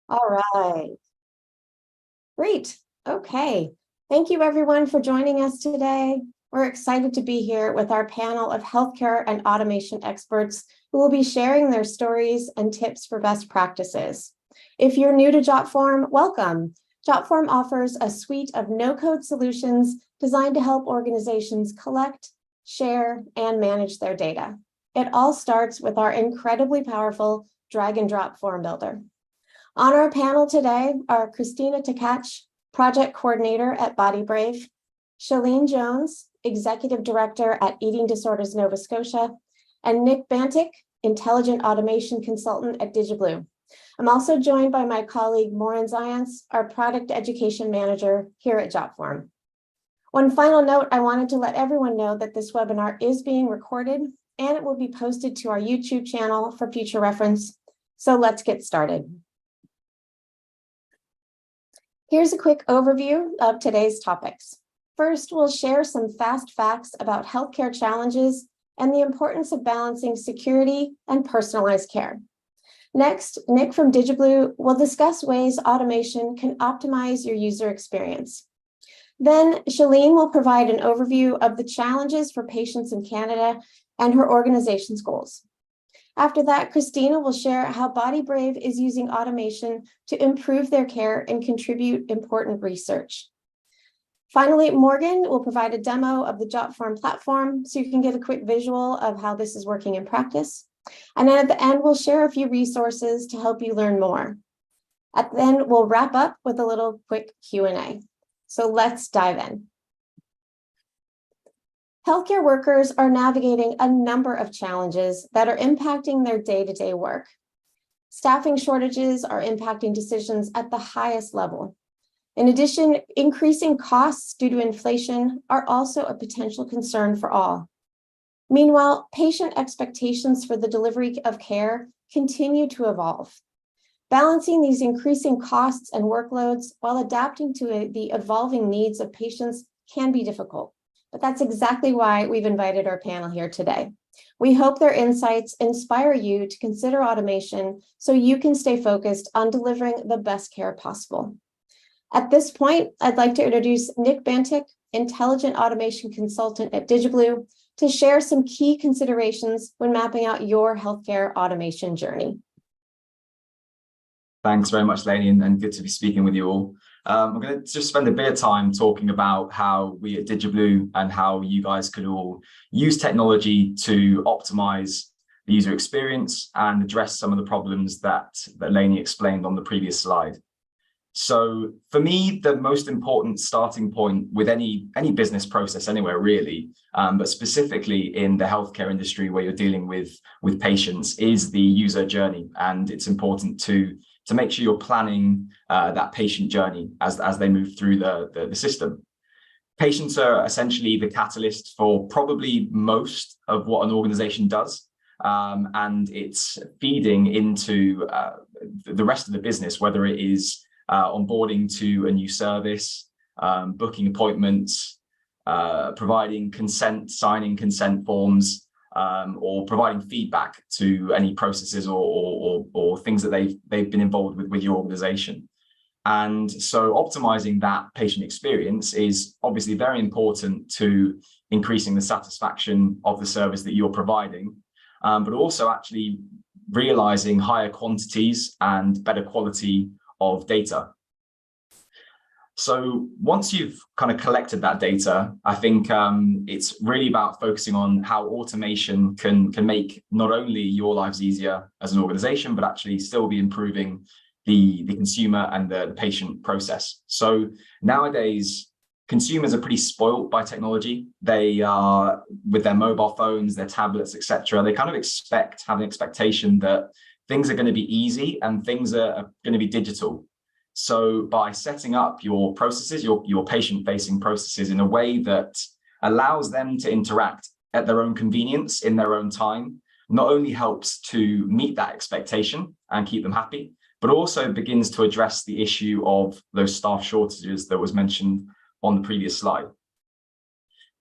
All right, great. Okay. Thank you everyone for joining us today. We're excited to be here with our panel of healthcare and automation experts who will be sharing their stories and tips for best practices. If you're new to Jotform, welcome. Jotform offers a suite of no-code solutions designed to help organizations collect, share, and manage their data. It all starts with our incredibly powerful drag and drop form builder. On our panel today are Christina Tkach, Project Coordinator at Body Brave, Shalene Jones, Executive Director at Eating Disorders Nova Scotia, and Nick Bantic, Intelligent Automation Consultant at DigiBlue. I'm also joined by my colleague Maureen Zions, our Product Education Manager here at Jotform. One final note, I wanted to let everyone know that this webinar is being recorded and it will be posted to our YouTube channel for future reference. So let's get started. Here's a quick overview of today's topics. First, we'll share some fast facts about healthcare challenges and the importance of balancing security and personalized care. Next, Nick from DigiBlue will discuss ways automation can optimize your user experience. Then Shalene will provide an overview of the challenges for patients in Canada and her organization's goals. After that, Christina will share how Body Brave is using automation to improve their care and contribute important research. Finally, Morgan will provide a demo of the Jotform platform so you can get a quick visual of how this is working in practice. And then at the end, we'll share a few resources to help you learn more. At the end, we'll wrap up with a little quick Q&A. So let's dive in. Healthcare workers are navigating a number of challenges that are impacting their day-to-day work. Staffing shortages are impacting decisions at the highest level. In addition, increasing costs due to inflation are also a potential concern for all. Meanwhile, patient expectations for the delivery of care continue to evolve. Balancing these increasing costs and workloads while adapting to the evolving needs of patients can be difficult. But that's exactly why we've invited our panel here today. We hope their insights inspire you to consider automation so you can stay focused on delivering the best care possible. At this point, I'd like to introduce Nick Bantic, Intelligent Automation Consultant at DigiBlue, to share some key considerations when mapping out your healthcare automation journey. Thanks very much, Lainey, and good to be speaking with you all. I'm going to just spend a bit of time talking about how we at DigiBlue and how you guys could all use technology to optimize the user experience and address some of the problems that Lainey explained on the previous slide. So for me, the most important starting point with any business process anywhere really, but specifically in the healthcare industry where you're dealing with patients, is the user journey. And it's important to make sure you're planning that patient journey as they move through the system. Patients are essentially the catalyst for probably most of what an organization does. And it's feeding into the rest of the business, whether it is onboarding to a new service, booking appointments, providing consent, signing consent forms, or providing feedback to any processes or things that they've been involved with your organization. And so optimizing that patient experience is obviously very important to increasing the satisfaction of the service that you're providing, but also actually realizing higher quantities and better quality of data. So once you've kind of collected that data, I think it's really about focusing on how automation can make not only your lives easier as an organization, but actually still be improving the consumer and the patient process. So nowadays, consumers are pretty spoiled by technology. They are, with their mobile phones, their tablets, etc., they kind of have an expectation that things are going to be easy and things are going to be digital. So by setting up your processes, your patient-facing processes in a way that allows them to interact at their own convenience in their own time, not only helps to meet that expectation and keep them happy, but also begins to address the issue of those staff shortages that was mentioned on the previous slide.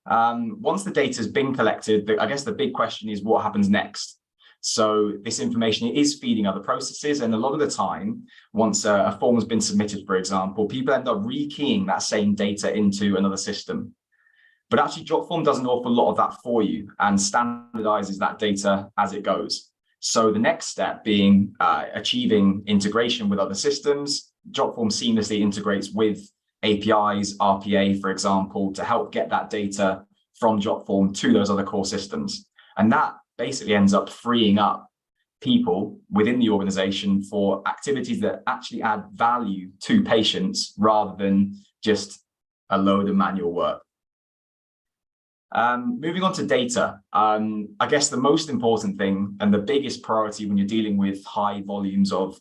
Once the data has been collected, I guess the big question is what happens next? So this information is feeding other processes. And a lot of the time, once a form has been submitted, for example, people end up rekeying that same data into another system. But actually, Jotform does an awful lot of that for you and standardizes that data as it goes. So the next step being achieving integration with other systems. Jotform seamlessly integrates with APIs, RPA, for example, to help get that data from Jotform to those other core systems. And that basically ends up freeing up people within the organization for activities that actually add value to patients rather than just a load of manual work. Moving on to data, I guess the most important thing and the biggest priority when you're dealing with high volumes of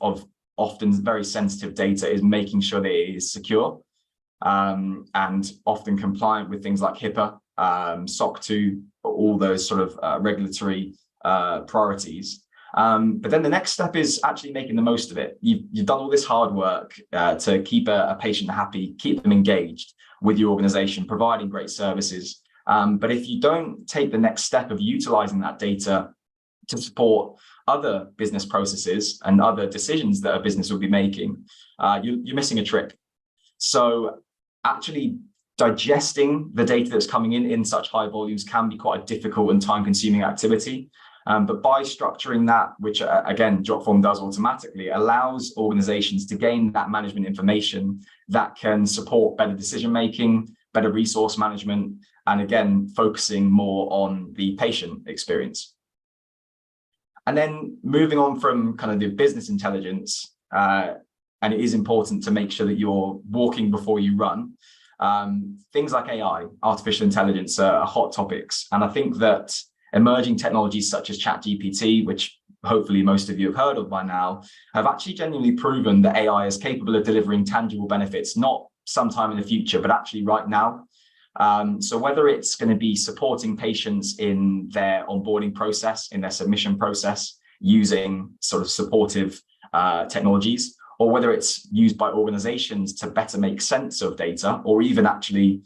often very sensitive data is making sure that it is secure and often compliant with things like HIPAA, SOC 2, all those sort of regulatory priorities. But then the next step is actually making the most of it. You've done all this hard work to keep a patient happy, keep them engaged with your organization, providing great services. But if you don't take the next step of utilizing that data to support other business processes and other decisions that a business will be making, you're missing a trick. So actually digesting the data that's coming in such high volumes can be quite a difficult and time-consuming activity. But by structuring that, which again, Jotform does automatically, allows organizations to gain that management information that can support better decision-making, better resource management, and again, focusing more on the patient experience. And then moving on from kind of the business intelligence, and it is important to make sure that you're walking before you run. Things like AI, artificial intelligence, are hot topics. And I think that emerging technologies such as ChatGPT, which hopefully most of you have heard of by now, have actually genuinely proven that AI is capable of delivering tangible benefits, not sometime in the future, but actually right now. So whether it's going to be supporting patients in their onboarding process, in their submission process, using sort of supportive technologies, or whether it's used by organizations to better make sense of data, or even actually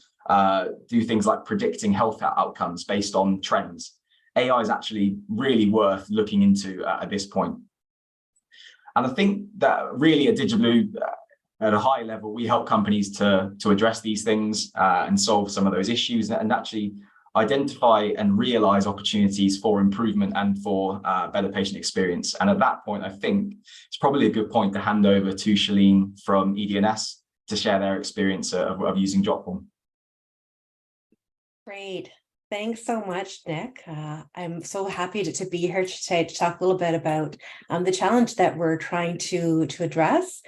do things like predicting health outcomes based on trends. AI is actually really worth looking into at this point. And I think that really at DigiBlue, at a high level, we help companies to address these things and solve some of those issues and actually identify and realize opportunities for improvement and for better patient experience. And at that point, I think it's probably a good point to hand over to Shalene from EDNS to share their experience of using Jotform. Great. Thanks so much, Nick. I'm so happy to be here today to talk a little bit about the challenge that we're trying to address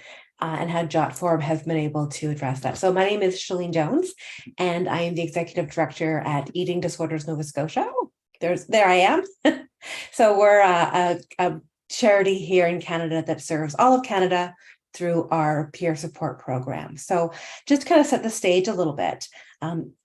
and how Jotform has been able to address that. So my name is Shalene Jones, and I am the Executive Director at Eating Disorders Nova Scotia. Oh, there I am. So we're a charity here in Canada that serves all of Canada through our peer support program. So just to kind of set the stage a little bit,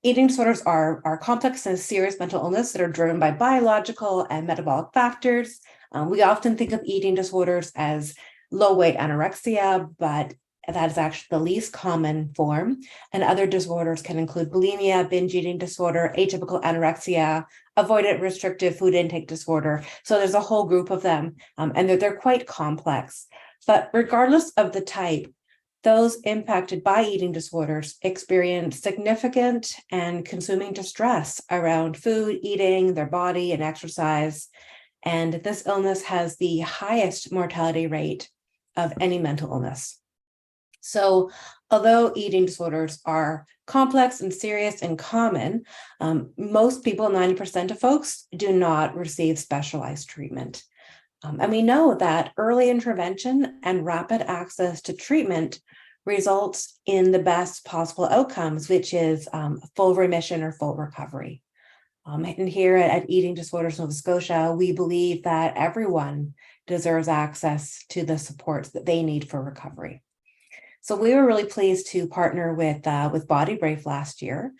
eating disorders are complex and serious mental illness that are driven by biological and metabolic factors. We often think of eating disorders as low-weight anorexia, but that is actually the least common form. And other disorders can include bulimia, binge eating disorder, atypical anorexia, avoidant restrictive food intake disorder. So there's a whole group of them, and they're quite complex. But regardless of the type, those impacted by eating disorders experience significant and consuming distress around food, eating, their body, and exercise. And this illness has the highest mortality rate of any mental illness. So although eating disorders are complex and serious and common, most people, 90% of folks, do not receive specialized treatment. And we know that early intervention and rapid access to treatment results in the best possible outcomes, which is full remission or full recovery. And here at Eating Disorders Nova Scotia, we believe that everyone deserves access to the supports that they need for recovery. So we were really pleased to partner with Body Brave last year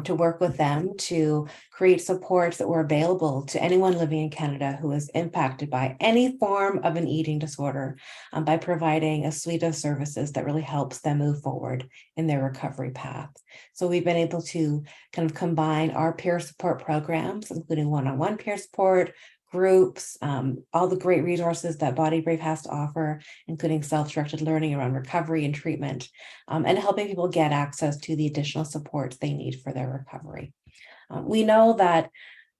to work with them to create supports that were available to anyone living in Canada who is impacted by any form of an eating disorder by providing a suite of services that really helps them move forward in their recovery path. So we've been able to kind of combine our peer support programs, including one-on-one peer support, groups, all the great resources that Body Brave has to offer, including self-directed learning around recovery and treatment, and helping people get access to the additional supports they need for their recovery. We know that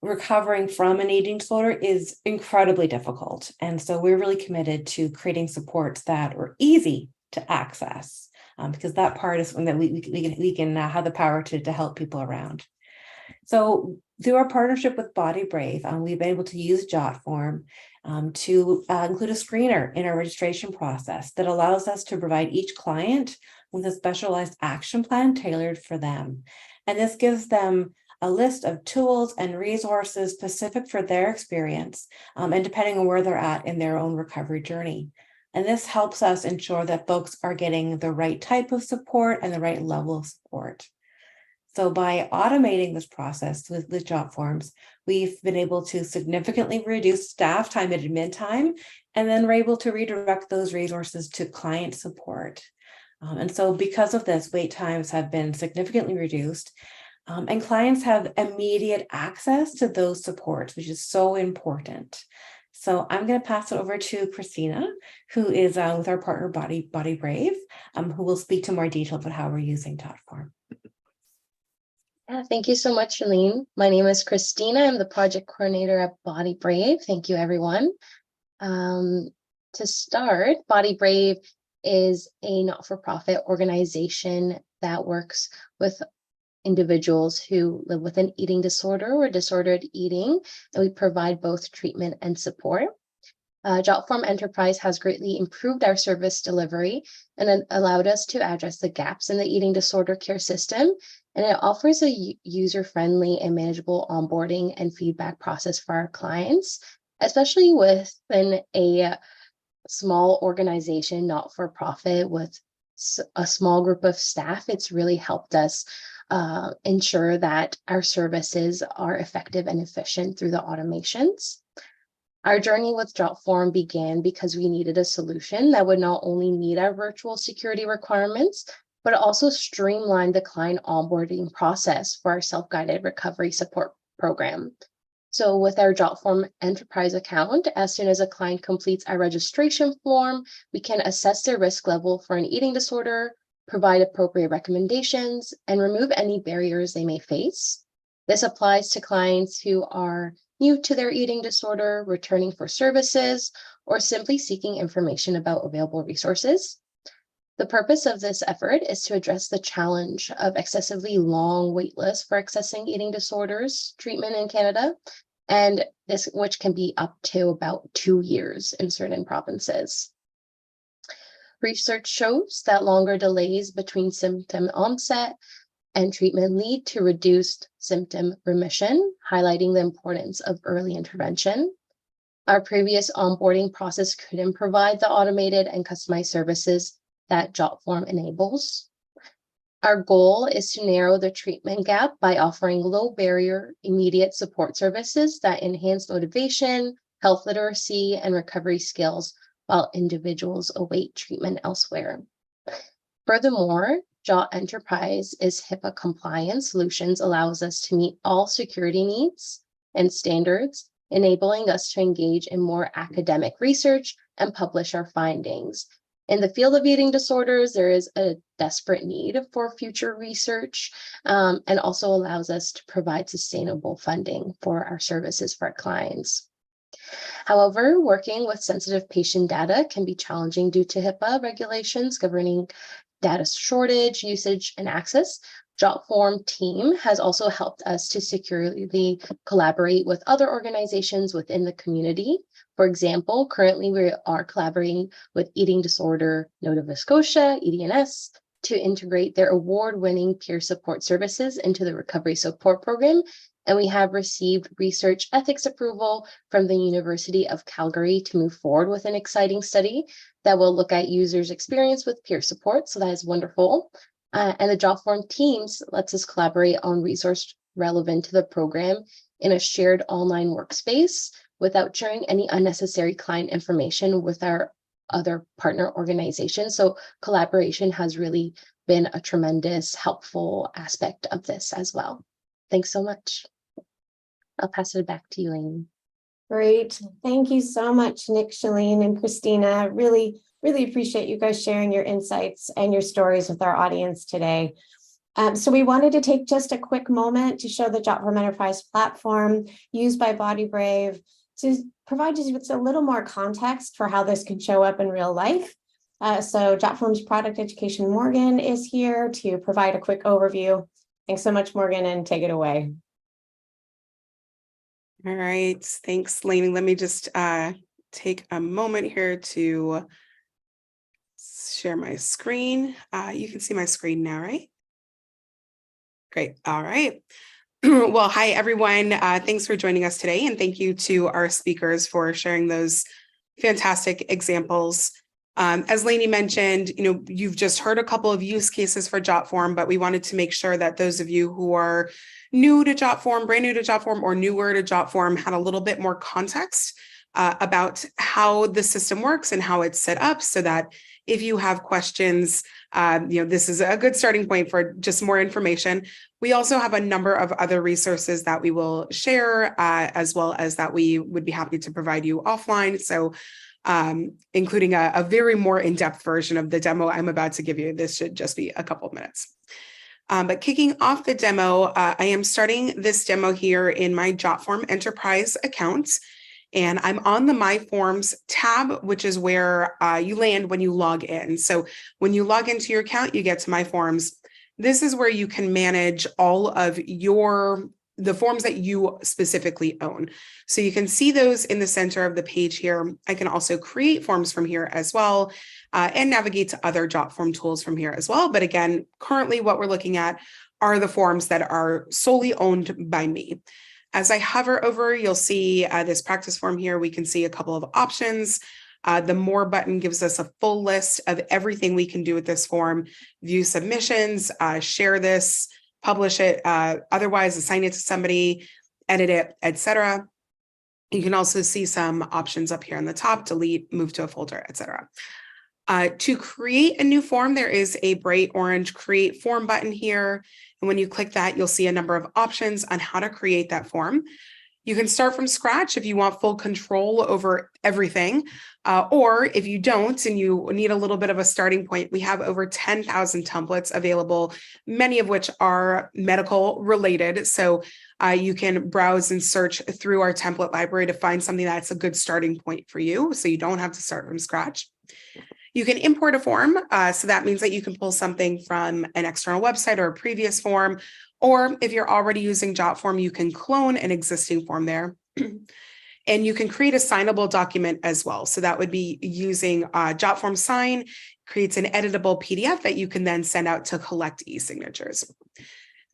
recovering from an eating disorder is incredibly difficult. And so we're really committed to creating supports that are easy to access, because that part is something that we can have the power to help people around. So through our partnership with Body Brave, we've been able to use Jotform to include a screener in our registration process that allows us to provide each client with a specialized action plan tailored for them. And this gives them a list of tools and resources specific for their experience, and depending on where they're at in their own recovery journey. And this helps us ensure that folks are getting the right type of support and the right level of support. So by automating this process with Jotforms, we've been able to significantly reduce staff time and admin time, and then we're able to redirect those resources to client support. And so because of this, wait times have been significantly reduced, and clients have immediate access to those supports, which is so important. So I'm going to pass it over to Christina, who is with our partner Body Brave, who will speak to more detail about how we're using Jotform. Yeah, thank you so much, Shalene. My name is Christina. I'm the project coordinator at Body Brave. Thank you, everyone. To start, Body Brave is a not-for-profit organization that works with individuals who live with an eating disorder or disordered eating, and we provide both treatment and support. Jotform Enterprise has greatly improved our service delivery and then allowed us to address the gaps in the eating disorder care system. And it offers a user-friendly and manageable onboarding and feedback process for our clients, especially within a small organization, not-for-profit, with a small group of staff. It's really helped us ensure that our services are effective and efficient through the automations. Our journey with Jotform began because we needed a solution that would not only meet our virtual security requirements, but also streamline the client onboarding process for our self-guided recovery support program. So with our Jotform Enterprise account, as soon as a client completes our registration form, we can assess their risk level for an eating disorder, provide appropriate recommendations, and remove any barriers they may face. This applies to clients who are new to their eating disorder, returning for services, or simply seeking information about available resources. The purpose of this effort is to address the challenge of excessively long wait lists for accessing eating disorders treatment in Canada, and this which can be up to about 2 years in certain provinces. Research shows that longer delays between symptom onset and treatment lead to reduced symptom remission, highlighting the importance of early intervention. Our previous onboarding process couldn't provide the automated and customized services that Jotform enables. Our goal is to narrow the treatment gap by offering low barrier, immediate support services that enhance motivation, health literacy, and recovery skills while individuals await treatment elsewhere. Furthermore, Jot Enterprise is HIPAA compliant solutions allows us to meet all security needs and standards, enabling us to engage in more academic research and publish our findings. In the field of eating disorders, there is a desperate need for future research, and also allows us to provide sustainable funding for our services for our clients. However, working with sensitive patient data can be challenging due to HIPAA regulations governing data shortage, usage, and access. Jotform team has also helped us to securely collaborate with other organizations within the community. For example, currently we are collaborating with Eating Disorder Nova Scotia, EDNS, to integrate their award-winning peer support services into the recovery support program. And we have received research ethics approval from the University of Calgary to move forward with an exciting study that will look at users' experience with peer support. So that is wonderful. And the Jotform teams lets us collaborate on resource relevant to the program in a shared online workspace without sharing any unnecessary client information with our other partner organizations. So collaboration has really been a tremendous helpful aspect of this as well. Thanks so much. I'll pass it back to you, Elaine. Great. Thank you so much, Nick, Shalene, and Christina. Really, really appreciate you guys sharing your insights and your stories with our audience today. So we wanted to take just a quick moment to show the Jotform Enterprise platform used by Body Brave to provide you with a little more context for how this can show up in real life. So Jotform's product education, Morgan, is here to provide a quick overview. Thanks so much, Morgan, and take it away. All right, thanks, Lainey. Let me just take a moment here to share my screen. You can see my screen now, right? Great. All right. Well, hi, everyone. Thanks for joining us today. And thank you to our speakers for sharing those fantastic examples. As Lainey mentioned, you've just heard a couple of use cases for Jotform, but we wanted to make sure that those of you who are new to Jotform, brand new to Jotform, or newer to Jotform had a little bit more context about how the system works and how it's set up, so that if you have questions, this is a good starting point for just more information. We also have a number of other resources that we will share, as well as that we would be happy to provide you offline. So including a very more in-depth version of the demo I'm about to give you. This should just be a couple of minutes. But kicking off the demo, I am starting this demo here in my Jotform Enterprise account. And I'm on the My Forms tab, which is where you land when you log in. So when you log into your account, you get to My Forms. This is where you can manage all of the forms that you specifically own. So you can see those in the center of the page here. I can also create forms from here as well, and navigate to other Jotform tools from here as well. But again, currently what we're looking at are the forms that are solely owned by me. As I hover over, you'll see this practice form here. We can see a couple of options. The More button gives us a full list of everything we can do with this form: view submissions, share this, publish it, otherwise assign it to somebody, edit it, etc. You can also see some options up here on the top: delete, move to a folder, etc. To create a new form, there is a bright orange Create Form button here. And when you click that, you'll see a number of options on how to create that form. You can start from scratch if you want full control over everything, or if you don't and you need a little bit of a starting point, we have over 10,000 templates available, many of which are medical related. So you can browse and search through our template library to find something that's a good starting point for you, so you don't have to start from scratch. You can import a form, so that means that you can pull something from an external website or a previous form, or if you're already using Jotform, you can clone an existing form there. And you can create a signable document as well. So that would be using Jotform Sign, creates an editable PDF that you can then send out to collect e-signatures.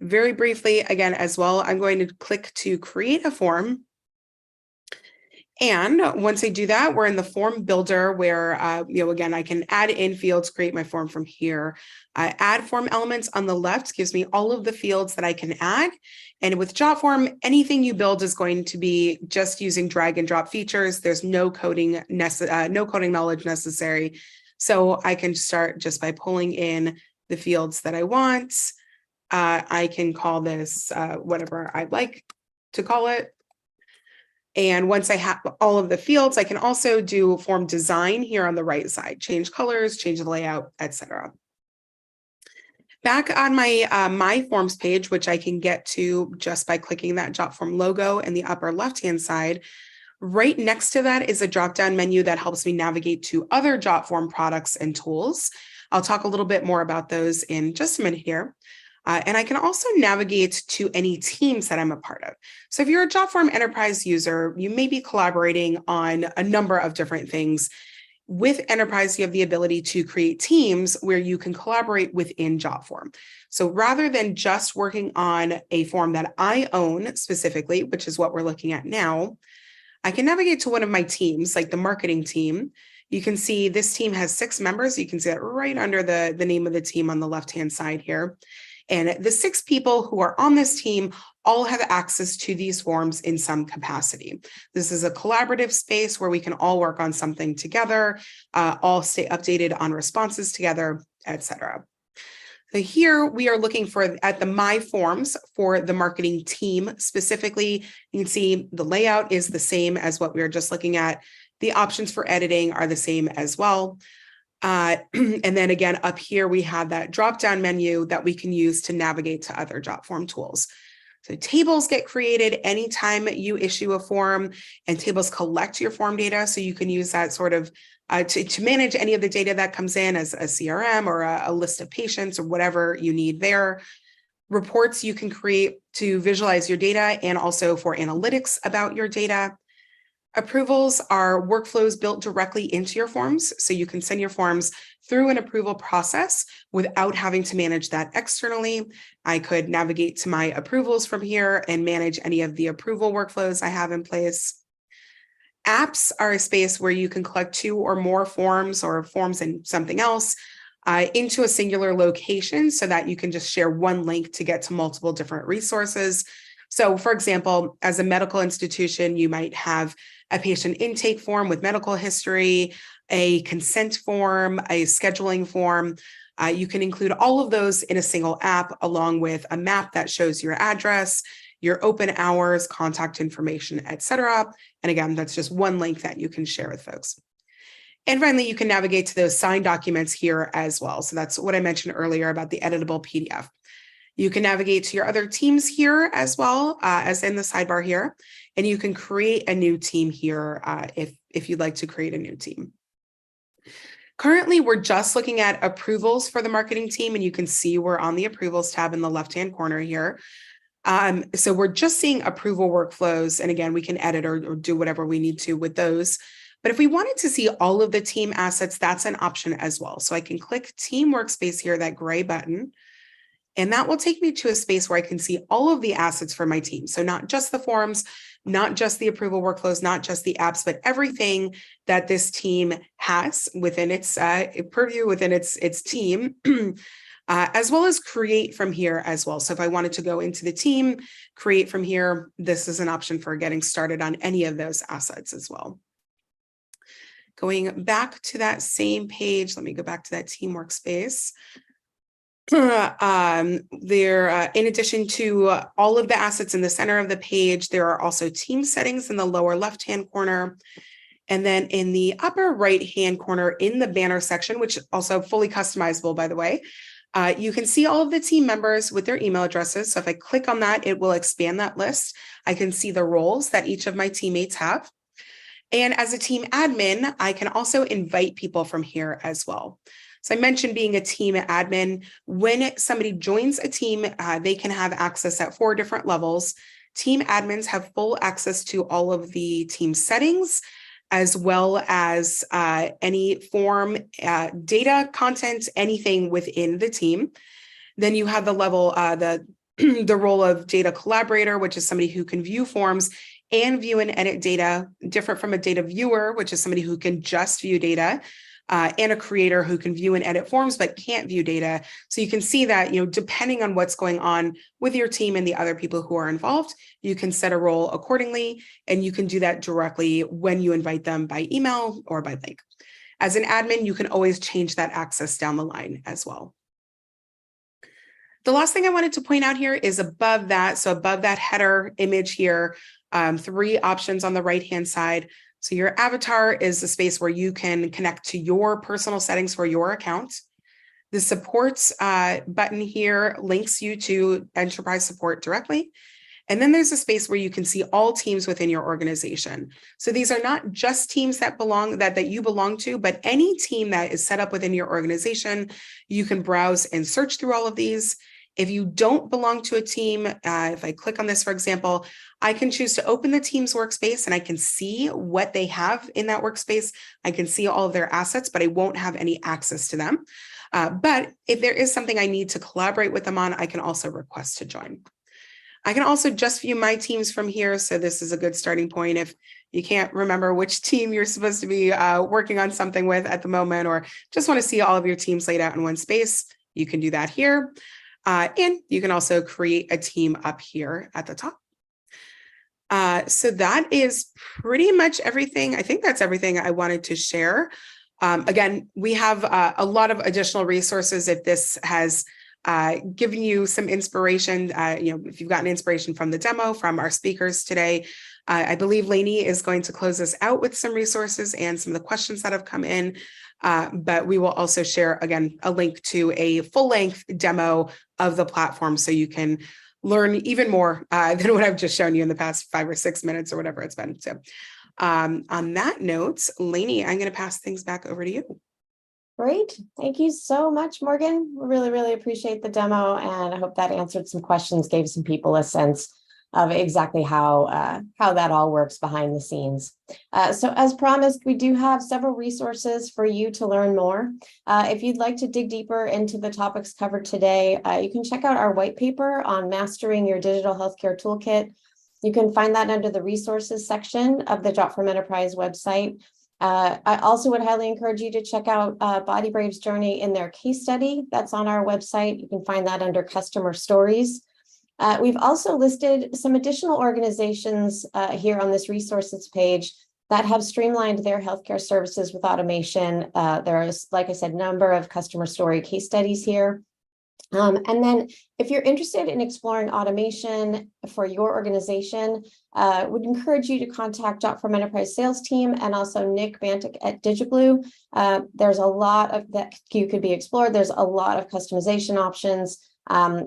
Very briefly, again, as well, I'm going to click to create a form. And once I do that, we're in the form builder where, again, I can add in fields, create my form from here. Add form elements on the left gives me all of the fields that I can add. And with Jotform, anything you build is going to be just using drag and drop features. There's no coding knowledge necessary. So I can start just by pulling in the fields that I want. I can call this whatever I'd like to call it. And once I have all of the fields, I can also do form design here on the right side, change colors, change the layout, etc. Back on my My Forms page, which I can get to just by clicking that Jotform logo in the upper left-hand side, right next to that is a drop-down menu that helps me navigate to other Jotform products and tools. I'll talk a little bit more about those in just a minute here. And I can also navigate to any teams that I'm a part of. So if you're a Jotform Enterprise user, you may be collaborating on a number of different things. With Enterprise, you have the ability to create teams where you can collaborate within Jotform. So rather than just working on a form that I own specifically, which is what we're looking at now, I can navigate to one of my teams, like the marketing team. You can see this team has 6 members. You can see that right under the name of the team on the left-hand side here. And the 6 people who are on this team all have access to these forms in some capacity. This is a collaborative space where we can all work on something together, all stay updated on responses together, etc. So here we are looking at the My Forms for the marketing team specifically. You can see the layout is the same as what we were just looking at. The options for editing are the same as well. And then again, up here, we have that drop-down menu that we can use to navigate to other Jotform tools. So tables get created anytime you issue a form, and tables collect your form data. So you can use that sort of to manage any of the data that comes in as a CRM or a list of patients or whatever you need there. Reports you can create to visualize your data and also for analytics about your data. Approvals are workflows built directly into your forms, so you can send your forms through an approval process without having to manage that externally. I could navigate to my approvals from here and manage any of the approval workflows I have in place. Apps are a space where you can collect 2 or more forms or forms and something else into a singular location so that you can just share one link to get to multiple different resources. So for example, as a medical institution, you might have a patient intake form with medical history, a consent form, a scheduling form. You can include all of those in a single app along with a map that shows your address, your open hours, contact information, etc. And again, that's just one link that you can share with folks. And finally, you can navigate to those signed documents here as well. So that's what I mentioned earlier about the editable PDF. You can navigate to your other teams here as well as in the sidebar here, and you can create a new team here if you'd like to create a new team. Currently, we're just looking at approvals for the marketing team, and you can see we're on the approvals tab in the left-hand corner here. So we're just seeing approval workflows, and again, we can edit or do whatever we need to with those. But if we wanted to see all of the team assets, that's an option as well. So I can click Team Workspace here, that gray button. And that will take me to a space where I can see all of the assets for my team. So not just the forms, not just the approval workflows, not just the apps, but everything that this team has within its purview, within its team, as well as create from here as well. So if I wanted to go into the team, create from here, this is an option for getting started on any of those assets as well. Going back to that same page, let me go back to that team workspace. In addition to all of the assets in the center of the page, there are also team settings in the lower left-hand corner. And then in the upper right-hand corner in the banner section, which is also fully customizable, by the way, you can see all of the team members with their email addresses. So if I click on that, it will expand that list. I can see the roles that each of my teammates have. And as a team admin, I can also invite people from here as well. So I mentioned being a team admin. When somebody joins a team, they can have access at 4 different levels. Team admins have full access to all of the team settings, as well as any form, data, content, anything within the team. Then you have the level, the role of data collaborator, which is somebody who can view forms and view and edit data, different from a data viewer, which is somebody who can just view data. And a creator who can view and edit forms but can't view data. So you can see that, depending on what's going on with your team and the other people who are involved, you can set a role accordingly, and you can do that directly when you invite them by email or by link. As an admin, you can always change that access down the line as well. The last thing I wanted to point out here is above that. So above that header image here, 3 options on the right-hand side. So your avatar is the space where you can connect to your personal settings for your account. The supports button here links you to enterprise support directly. And then there's a space where you can see all teams within your organization. So these are not just teams that you belong to, but any team that is set up within your organization, you can browse and search through all of these. If you don't belong to a team, if I click on this, for example, I can choose to open the team's workspace and I can see what they have in that workspace. I can see all of their assets, but I won't have any access to them. But if there is something I need to collaborate with them on, I can also request to join. I can also just view my teams from here. So this is a good starting point if you can't remember which team you're supposed to be working on something with at the moment, or just want to see all of your teams laid out in one space, you can do that here. And you can also create a team up here at the top. So that is pretty much everything. I think that's everything I wanted to share. Again, we have a lot of additional resources if this has giving you some inspiration. If you've gotten inspiration from the demo, from our speakers today, I believe Lainey is going to close us out with some resources and some of the questions that have come in. But we will also share, again, a link to a full-length demo of the platform so you can learn even more than what I've just shown you in the past 5 or 6 minutes or whatever it's been. So on that note, Lainey, I'm going to pass things back over to you. Great. Thank you so much, Morgan. We really, really appreciate the demo, and I hope that answered some questions, gave some people a sense of exactly how that all works behind the scenes. So as promised, we do have several resources for you to learn more. If you'd like to dig deeper into the topics covered today, you can check out our white paper on mastering your digital healthcare toolkit. You can find that under the resources section of the Jotform Enterprise website. I also would highly encourage you to check out Body Brave's journey in their case study. That's on our website. You can find that under customer stories. We've also listed some additional organizations here on this resources page that have streamlined their healthcare services with automation. There is, like I said, a number of customer story case studies here. And then if you're interested in exploring automation for your organization, would encourage you to contact Jotform Enterprise sales team and also Nick Bantic at DigiBlue. There's a lot of that you could be explored. There's a lot of customization options.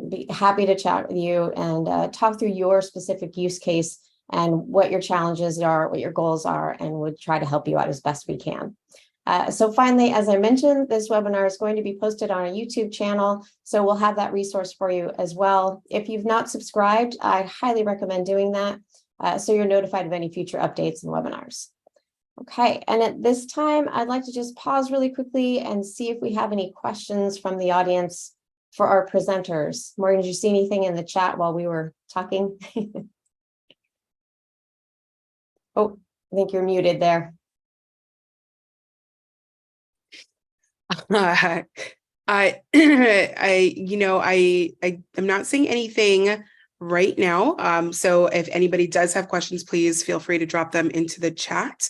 Be happy to chat with you and talk through your specific use case and what your challenges are, what your goals are, and would try to help you out as best we can. So finally, as I mentioned, this webinar is going to be posted on our YouTube channel, so we'll have that resource for you as well. If you've not subscribed, I highly recommend doing that so you're notified of any future updates and webinars. Okay, and at this time, I'd like to just pause really quickly and see if we have any questions from the audience for our presenters. Morgan, did you see anything in the chat while we were talking? Oh, I think you're muted there. I'm not seeing anything right now. So if anybody does have questions, please feel free to drop them into the chat.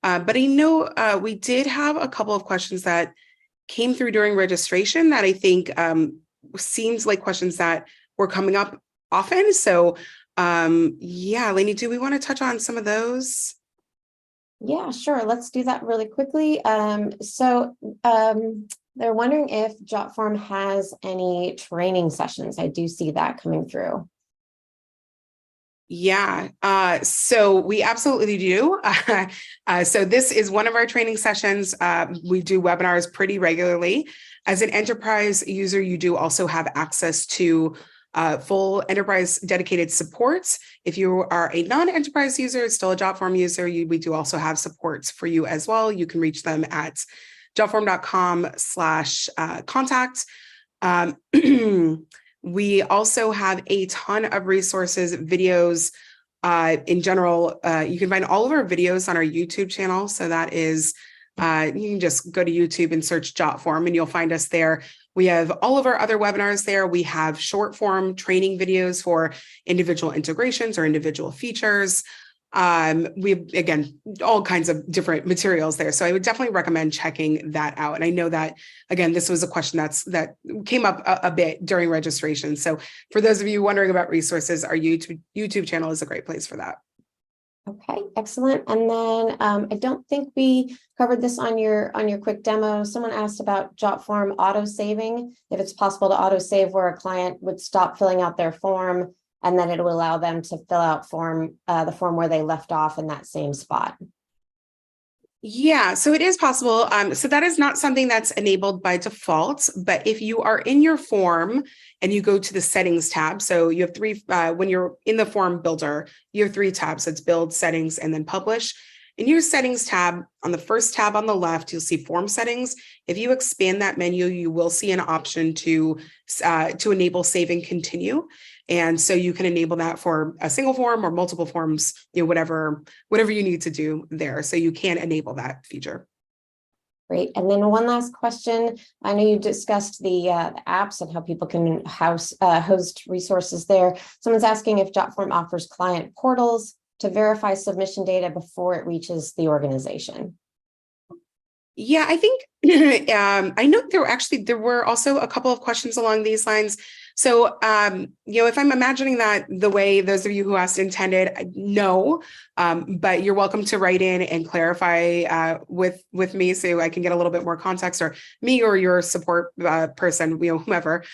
But I know we did have a couple of questions that came through during registration that I think seems like questions that were coming up often. So yeah, Lainey, do we want to touch on some of those? Yeah, sure. Let's do that really quickly. They're wondering if Jotform has any training sessions. I do see that coming through. Yeah, so we absolutely do. So this is one of our training sessions. We do webinars pretty regularly. As an enterprise user, you do also have access to full enterprise dedicated supports. If you are a non-enterprise user, still a Jotform user, we do also have supports for you as well. You can reach them at jotform.com/contact. We also have a ton of resources, videos. In general, you can find all of our videos on our YouTube channel. So that is, you can just go to YouTube and search Jotform and you'll find us there. We have all of our other webinars there. We have short form training videos for individual integrations or individual features. We again, all kinds of different materials there. So I would definitely recommend checking that out. And I know that, again, this was a question that came up a bit during registration. So for those of you wondering about resources, our YouTube channel is a great place for that. Okay, excellent. And then I don't think we covered this on your quick demo. Someone asked about Jotform auto saving, if it's possible to auto save where a client would stop filling out their form and then it will allow them to fill out the form where they left off in that same spot. Yeah, so it is possible. So that is not something that's enabled by default, but if you are in your form and you go to the settings tab, so you have three, when you're in the form builder, you have 3 tabs. It's build, settings, and then publish. In your settings tab, on the first tab on the left, you'll see form settings. If you expand that menu, you will see an option to enable save and continue. And so you can enable that for a single form or multiple forms, whatever you need to do there. So you can enable that feature. Great. And then one last question. I know you discussed the apps and how people can host resources there. Someone's asking if Jotform offers client portals to verify submission data before it reaches the organization. Yeah, I think I know there were also a couple of questions along these lines. So if I'm imagining that the way those of you who asked intended, no, but you're welcome to write in and clarify with me so I can get a little bit more context, or me or your support person, whomever.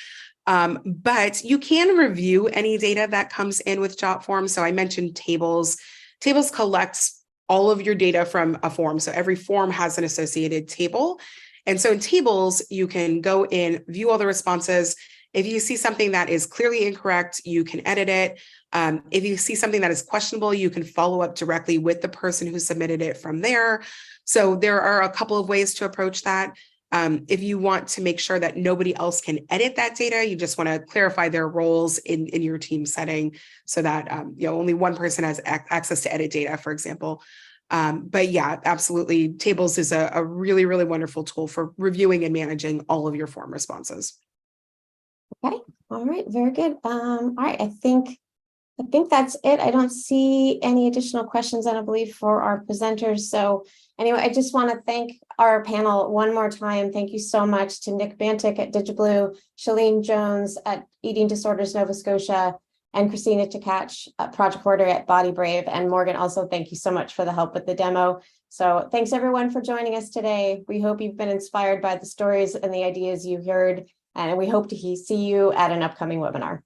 But you can review any data that comes in with Jotform. So I mentioned tables. Tables collects all of your data from a form. So every form has an associated table. And so in tables, you can go in, view all the responses. If you see something that is clearly incorrect, you can edit it. If you see something that is questionable, you can follow up directly with the person who submitted it from there. So there are a couple of ways to approach that. If you want to make sure that nobody else can edit that data, you just want to clarify their roles in your team setting so that only one person has access to edit data, for example. But yeah, absolutely. Tables is a really, really wonderful tool for reviewing and managing all of your form responses. Okay, all right, very good. All right, I think that's it. I don't see any additional questions, I don't believe, for our presenters. So anyway, I just want to thank our panel one more time. Thank you so much to Nick Bantic at DigiBlue, Shalene Jones at Eating Disorders Nova Scotia, and Christina Tkach, project coordinator at Body Brave. And Morgan, also, thank you so much for the help with the demo. So thanks everyone for joining us today. We hope you've been inspired by the stories and the ideas you heard, and we hope to see you at an upcoming webinar.